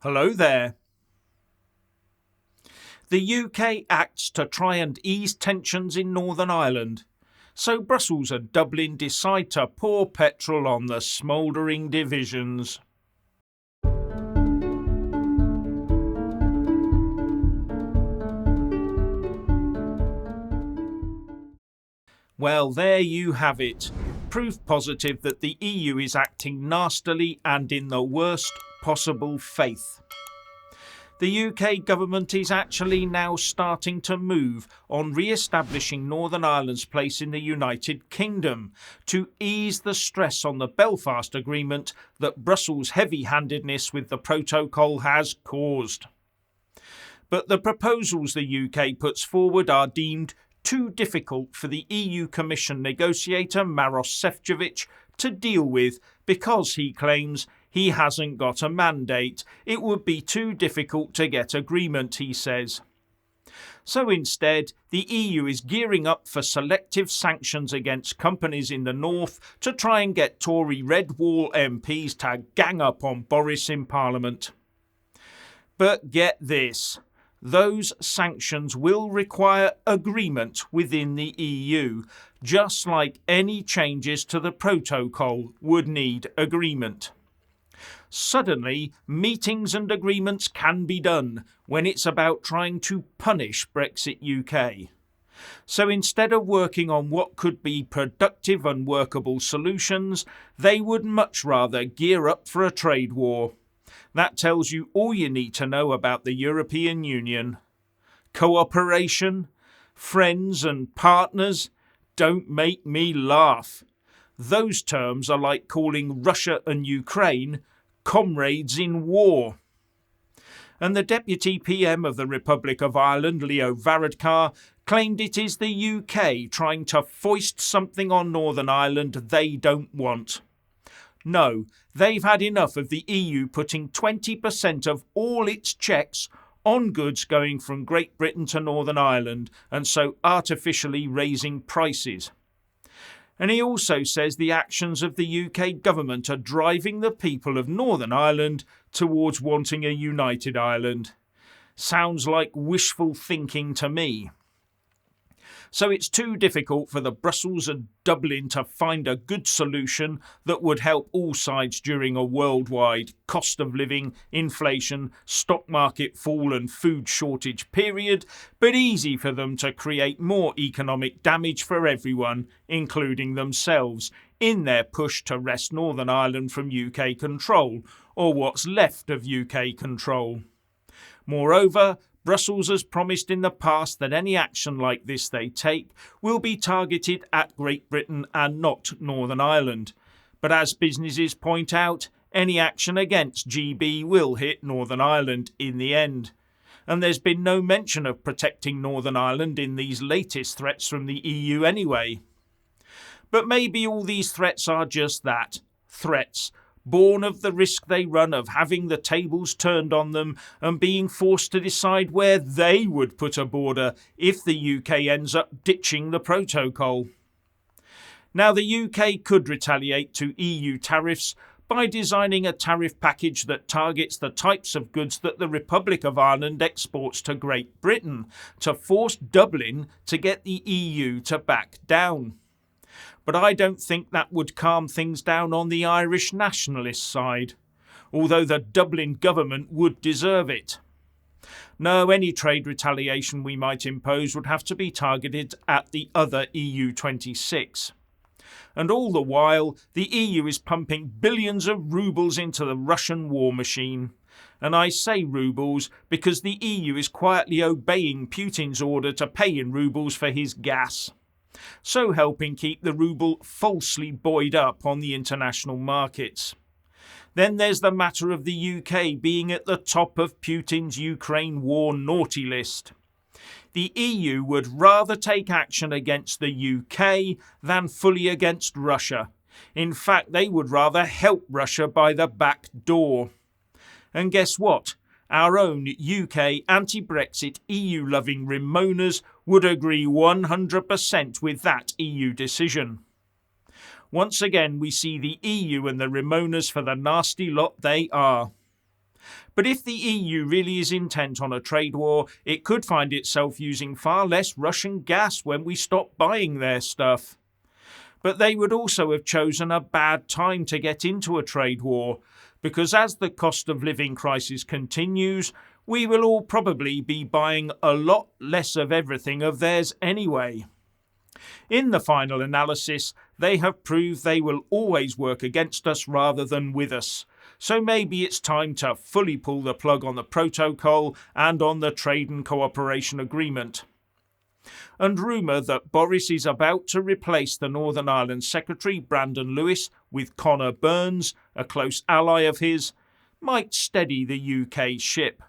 Hello there. The UK acts to try and ease tensions in Northern Ireland, so Brussels and Dublin decide to pour petrol on the smouldering divisions. Well, there you have it. Proof positive that the EU is acting nastily and in the worst possible faith. The UK government is actually now starting to move on re-establishing Northern Ireland's place in the United Kingdom to ease the stress on the Belfast Agreement that Brussels' heavy-handedness with the protocol has caused. But the proposals the UK puts forward are deemed too difficult for the EU Commission negotiator Maros Šefčovič to deal with because, he claims, he hasn't got a mandate. It would be too difficult to get agreement, he says. So instead, the EU is gearing up for selective sanctions against companies in the north to try and get Tory Red Wall MPs to gang up on Boris in Parliament. But get this. Those sanctions will require agreement within the EU, just like any changes to the protocol would need agreement. Suddenly, meetings and agreements can be done when it's about trying to punish Brexit UK. So instead of working on what could be productive and workable solutions, they would much rather gear up for a trade war. That tells you all you need to know about the European Union. Cooperation, friends and partners, don't make me laugh. Those terms are like calling Russia and Ukraine comrades in war. And the Deputy PM of the Republic of Ireland, Leo Varadkar, claimed it is the UK trying to foist something on Northern Ireland they don't want. No, they've had enough of the EU putting 20% of all its checks on goods going from Great Britain to Northern Ireland and so artificially raising prices. And he also says the actions of the UK government are driving the people of Northern Ireland towards wanting a united Ireland. Sounds like wishful thinking to me. So it's too difficult for the Brussels and Dublin to find a good solution that would help all sides during a worldwide cost of living, inflation, stock market fall and food shortage period, but easy for them to create more economic damage for everyone, including themselves, in their push to wrest Northern Ireland from UK control, or what's left of UK control. Moreover, Brussels has promised in the past that any action like this they take will be targeted at Great Britain and not Northern Ireland. But as businesses point out, any action against GB will hit Northern Ireland in the end. And there's been no mention of protecting Northern Ireland in these latest threats from the EU anyway. But maybe all these threats are just that, threats, born of the risk they run of having the tables turned on them and being forced to decide where they would put a border if the UK ends up ditching the protocol. Now, the UK could retaliate to EU tariffs by designing a tariff package that targets the types of goods that the Republic of Ireland exports to Great Britain, to force Dublin to get the EU to back down. But I don't think that would calm things down on the Irish nationalist side, although the Dublin government would deserve it. No, any trade retaliation we might impose would have to be targeted at the other EU 26. And all the while, the EU is pumping billions of rubles into the Russian war machine. And I say rubles because the EU is quietly obeying Putin's order to pay in rubles for his gas, so helping keep the ruble falsely buoyed up on the international markets. Then there's the matter of the UK being at the top of Putin's Ukraine war naughty list. The EU would rather take action against the UK than fully against Russia. In fact, they would rather help Russia by the back door. And guess what? Our own UK anti-Brexit EU-loving Ramonas would agree 100% with that EU decision. Once again, we see the EU and the Ramonas for the nasty lot they are. But if the EU really is intent on a trade war, it could find itself using far less Russian gas when we stop buying their stuff. But they would also have chosen a bad time to get into a trade war, because as the cost of living crisis continues, we will all probably be buying a lot less of everything of theirs anyway. In the final analysis, they have proved they will always work against us rather than with us. So maybe it's time to fully pull the plug on the protocol and on the trade and cooperation agreement. And rumour that Boris is about to replace the Northern Ireland Secretary Brandon Lewis with Conor Burns, a close ally of his, might steady the UK ship.